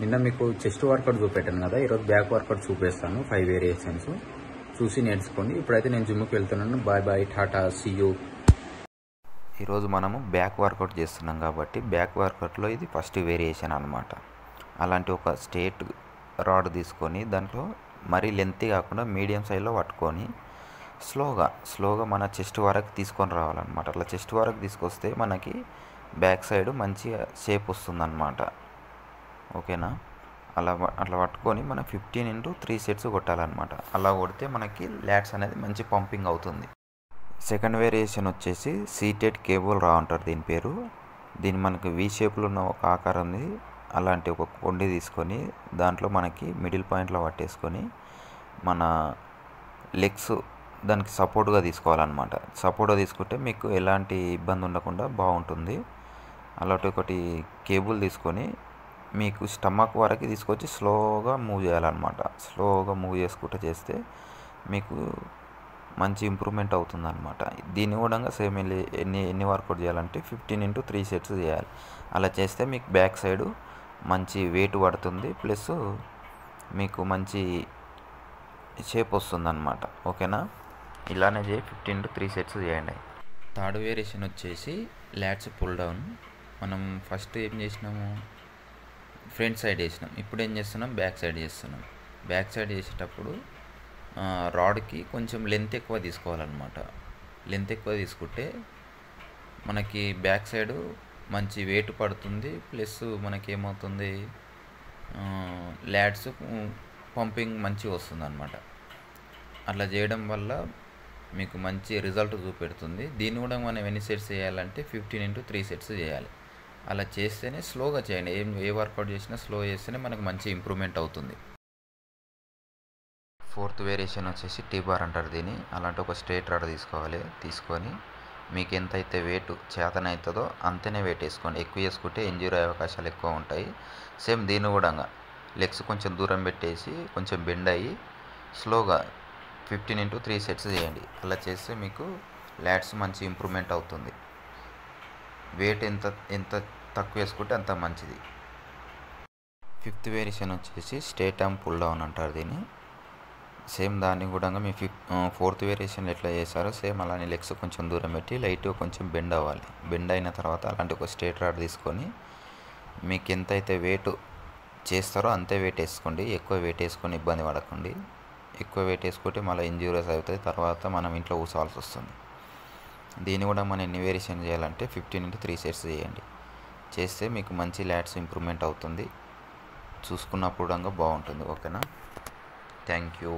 నిన్న మీకు chest workout చూపెట్టాను కదా, ఈరోజు బ్యాక్ వర్కౌట్ చూపిస్తాను. 5 వేరియేషన్స్ చూసి నేర్చుకోండి. ఇప్పుడైతే నేను జిమ్కి వెళ్తున్నాను. Bye bye, tata, see you. ఈరోజు మనము బ్యాక్ వర్కౌట్ చేస్తున్నాం కాబట్టి బ్యాక్ వర్కౌట్లో ఇది ఫస్ట్ వేరియేషన్ అనమాట. అలాంటి ఒక స్ట్రేట్ రాడ్ తీసుకొని దాంట్లో మరీ లెంత్ కాకుండా మీడియం సైజులో పట్టుకొని స్లోగా మన చెస్ట్ వరకు తీసుకొని రావాలన్నమాట. అట్లా చెస్ట్ వరకు తీసుకొస్తే మనకి బ్యాక్ సైడ్ మంచిగా షేప్ వస్తుందన్నమాట. ఓకేనా? అట్లా పట్టుకొని మనం 15 x 3 సెట్స్ కొట్టాలన్నమాట. అలా కొడితే మనకి ల్యాట్స్ అనేది మంచి పంపింగ్ అవుతుంది. సెకండ్ వేరియేషన్ వచ్చేసి సీటెడ్ కేబుల్ రా అంటారు దీని పేరు. దీని మనకి వి షేప్లో ఉన్న ఒక ఆకారం ఉంది. అలాంటి ఒక కొండి తీసుకొని దాంట్లో మనకి మిడిల్ పాయింట్లో పట్టేసుకొని మన లెగ్స్ దానికి సపోర్ట్గా తీసుకోవాలన్నమాట. సపోర్ట్గా తీసుకుంటే మీకు ఎలాంటి ఇబ్బంది ఉండకుండా బాగుంటుంది. అలాంటి ఒకటి కేబుల్ తీసుకొని మీకు స్టమక్ వరకు తీసుకొచ్చి స్లోగా మూవ్ చేయాలన్నమాట. స్లోగా మూవ్ చేసుకుంటూ చేస్తే మీకు మంచి ఇంప్రూవ్మెంట్ అవుతుందన్నమాట. దీన్ని కూడా సేమ్ ఎన్ని వర్కౌట్ చేయాలంటే 15 x 3 సెట్స్ చేయాలి. అలా చేస్తే మీకు బ్యాక్ సైడ్ మంచి వెయిట్ పడుతుంది, ప్లస్ మీకు మంచి షేప్ వస్తుందన్నమాట. ఓకేనా? ఇలానే 15 x 3 సెట్స్ చేయండి. థర్డ్ వేరియేషన్ వచ్చేసి ల్యాట్స్ పుల్ డౌన్. మనం ఫస్ట్ ఏం చేసినాము, ఫ్రంట్ సైడ్ చేసినాం. ఇప్పుడు ఏం చేస్తున్నాం, బ్యాక్ సైడ్ చేస్తున్నాం. బ్యాక్ సైడ్ చేసేటప్పుడు రాడ్కి కొంచెం లెంత్ ఎక్కువ తీసుకోవాలన్నమాట. లెంత్ ఎక్కువ తీసుకుంటే మనకి బ్యాక్ సైడ్ మంచి వెయిట్ పడుతుంది, ప్లస్ మనకి ఏమవుతుంది, ల్యాట్స్ పంపింగ్ మంచిగా వస్తుంది అన్నమాట. అట్లా చేయడం వల్ల మీకు మంచి రిజల్ట్ చూపెడుతుంది. దీన్ని కూడా మనం ఎన్ని సెట్స్ చేయాలంటే 15 x 3 సెట్స్ చేయాలి. అలా చేస్తేనే స్లోగా చేయండి. ఏ వర్కౌట్ చేసినా స్లో చేస్తేనే మనకు మంచి ఇంప్రూవ్మెంట్ అవుతుంది. ఫోర్త్ వేరియేషన్ వచ్చేసి టీ బార్ అంటారు దీన్ని. అలాంటి ఒక స్ట్రేట్ రాడ్ తీసుకొని మీకు ఎంతైతే వెయిట్ చేతనవుతుందో అంతనే వెయిట్ వేసుకోండి. ఎక్కువ వేసుకుంటే ఇంజ్యూరీ అయ్యే అవకాశాలు ఎక్కువ ఉంటాయి. సేమ్ దీన్ని కూడా లెగ్స్ కొంచెం దూరం పెట్టేసి కొంచెం బెండ్ అయ్యి స్లోగా 15 x 3 సెట్స్ చేయండి. అలా చేస్తే మీకు ల్యాట్స్ మంచి ఇంప్రూవ్మెంట్ అవుతుంది. వెయిట్ ఎంత తక్కువ వేసుకుంటే అంత మంచిది. ఫిఫ్త్ వేరియేషన్ వచ్చేసి స్ట్రేట్ ఆర్మ్ పుల్ డౌన్ అంటారు దీన్ని. సేమ్ దాన్ని కూడా మీ ఫోర్త్ వేరియేషన్ ఎట్లా చేస్తారో సేమ్ అలానే లెగ్స్ కొంచెం దూరం పెట్టి లైట్గా కొంచెం బెండ్ అవ్వాలి. బెండ్ అయిన తర్వాత అలాంటి ఒక స్ట్రేట్ రాడ్ తీసుకొని మీకు ఎంతైతే వెయిట్ చేస్తారో అంతే వెయిట్ వేసుకోండి. ఎక్కువ వెయిట్ వేసుకొని ఇబ్బంది పడకండి. ఎక్కువ వెయిట్ వేసుకుంటే మళ్ళీ ఇంజ్యూరీస్ అవుతాయి, తర్వాత మనం ఇంట్లో కూర్చోవాల్సి వస్తుంది. దీన్ని కూడా మనం ఎన్ని వేరియేషన్ చేయాలంటే 15 x 3 సెట్స్ చేయండి. చేస్తే మీకు మంచి ల్యాట్స్ ఇంప్రూవ్మెంట్ అవుతుంది. చూసుకున్నప్పుడు బాగుంటుంది. ఓకేనా? Thank you.